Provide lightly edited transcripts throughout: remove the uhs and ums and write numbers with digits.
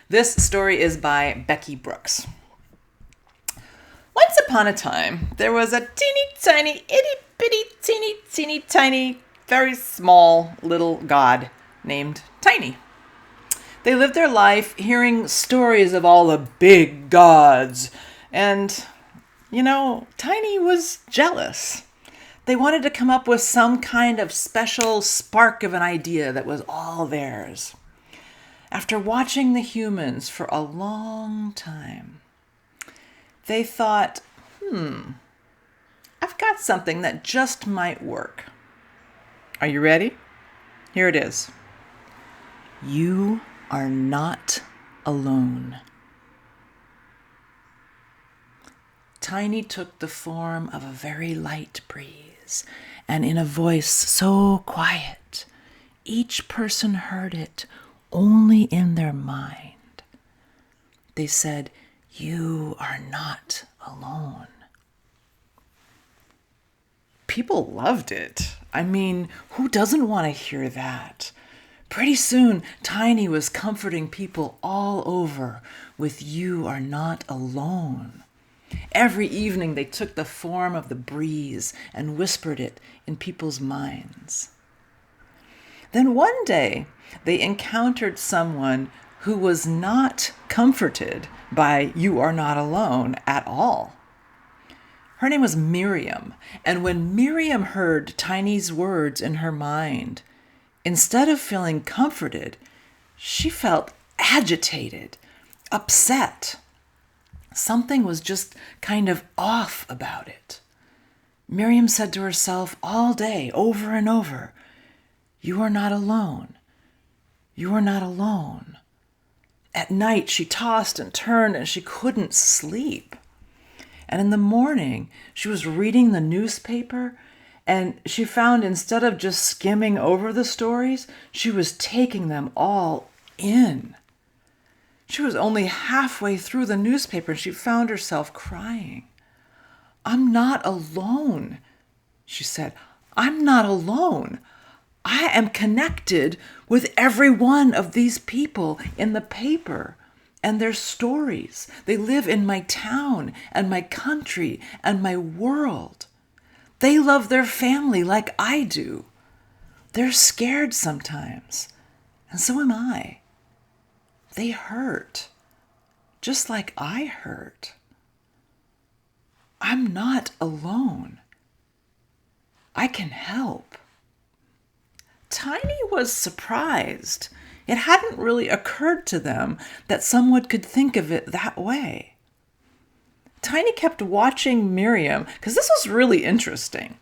This story is by Becky Brooks. Once upon a time, there was a teeny tiny, itty bitty, teeny tiny, very small little god named Tiny. They lived their life hearing stories of all the big gods, and, Tiny was jealous. They wanted to come up with some kind of special spark of an idea that was all theirs. After watching the humans for a long time, they thought, I've got something that just might work. Are you ready? Here it is. You are not alone. Tiny took the form of a very light breeze, and in a voice so quiet, each person heard it only in their mind. They said, "You are not alone." People loved it. I mean, who doesn't want to hear that? Pretty soon, Tiny was comforting people all over with "You are not alone." Every evening, they took the form of the breeze and whispered it in people's minds. Then one day, they encountered someone who was not comforted by "You are not alone" at all. Her name was Miriam, and when Miriam heard Tiny's words in her mind, instead of feeling comforted, she felt agitated, upset. Something was just kind of off about it. Miriam said to herself all day, over and over, "You are not alone. You are not alone." At night, she tossed and turned and she couldn't sleep. And in the morning, she was reading the newspaper and she found instead of just skimming over the stories, she was taking them all in. She was only halfway through the newspaper and she found herself crying. "I'm not alone," she said. "I'm not alone. I am connected with every one of these people in the paper and their stories. They live in my town and my country and my world. They love their family like I do. They're scared sometimes, and so am I. They hurt, just like I hurt. I'm not alone. I can help." Tiny was surprised. It hadn't really occurred to them that someone could think of it that way. Tiny kept watching Miriam, because this was really interesting.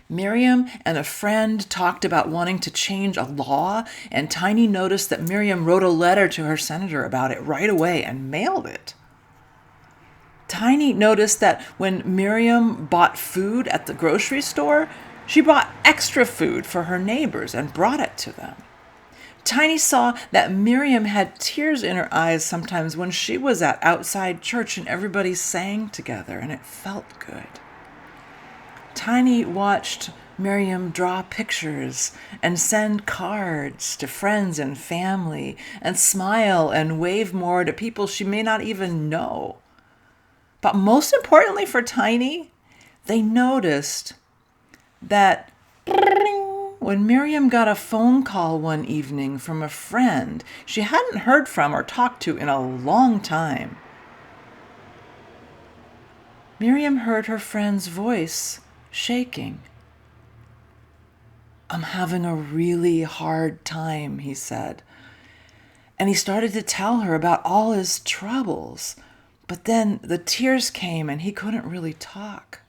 Miriam and a friend talked about wanting to change a law, and Tiny noticed that Miriam wrote a letter to her senator about it right away and mailed it. Tiny noticed that when Miriam bought food at the grocery store, she bought extra food for her neighbors and brought it to them. Tiny saw that Miriam had tears in her eyes sometimes when she was at outside church and everybody sang together, and it felt good. Tiny watched Miriam draw pictures and send cards to friends and family and smile and wave more to people she may not even know. But most importantly for Tiny, they noticed that when Miriam got a phone call one evening from a friend she hadn't heard from or talked to in a long time, Miriam heard her friend's voice shaking. "I'm having a really hard time," he said. And he started to tell her about all his troubles, but then the tears came and he couldn't really talk.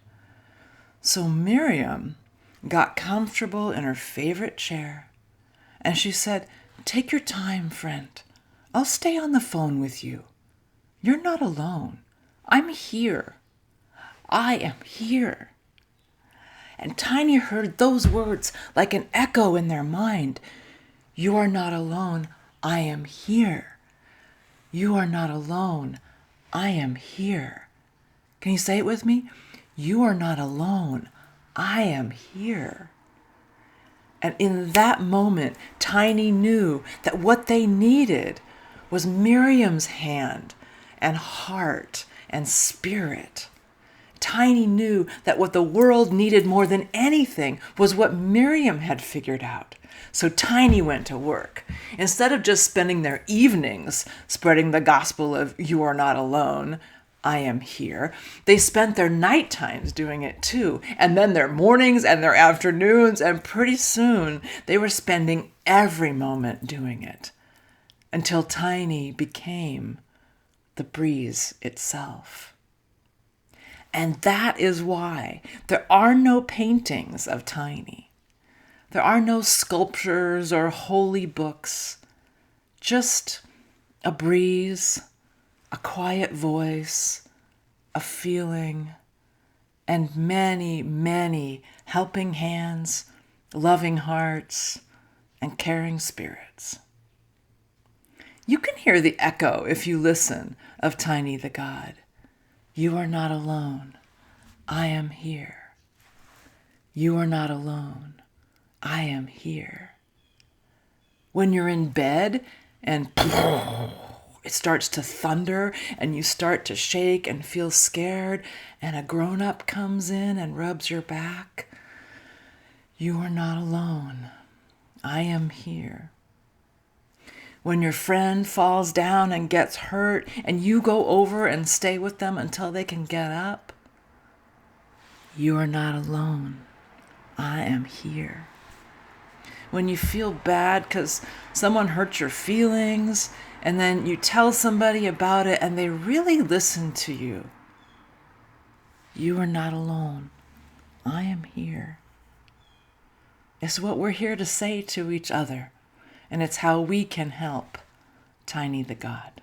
So Miriam got comfortable in her favorite chair, and she said, "Take your time, friend. I'll stay on the phone with you. You're not alone. I'm here. I am here." And Tiny heard those words like an echo in their mind. "You are not alone. I am here. You are not alone. I am here." Can you say it with me? You are not alone. I am here. And in that moment, Tiny knew that what they needed was Miriam's hand and heart and spirit. Tiny knew that what the world needed more than anything was what Miriam had figured out. So Tiny went to work. Instead of just spending their evenings spreading the gospel of "You are not alone, I am here," they spent their night times doing it too, and then their mornings and their afternoons, and pretty soon they were spending every moment doing it, until Tiny became the breeze itself. And that is why there are no paintings of Tiny. There are no sculptures or holy books, just a breeze, a quiet voice, a feeling, and many, many helping hands, loving hearts, and caring spirits. You can hear the echo, if you listen, of Tiny the God. You are not alone. I am here. You are not alone. I am here. When you're in bed and it starts to thunder and you start to shake and feel scared and a grown-up comes in and rubs your back, you are not alone. I am here. When your friend falls down and gets hurt and you go over and stay with them until they can get up, you are not alone. I am here. When you feel bad because someone hurt your feelings and then you tell somebody about it and they really listen to you, you are not alone. I am here. It's what we're here to say to each other. And it's how we can help Tiny the God.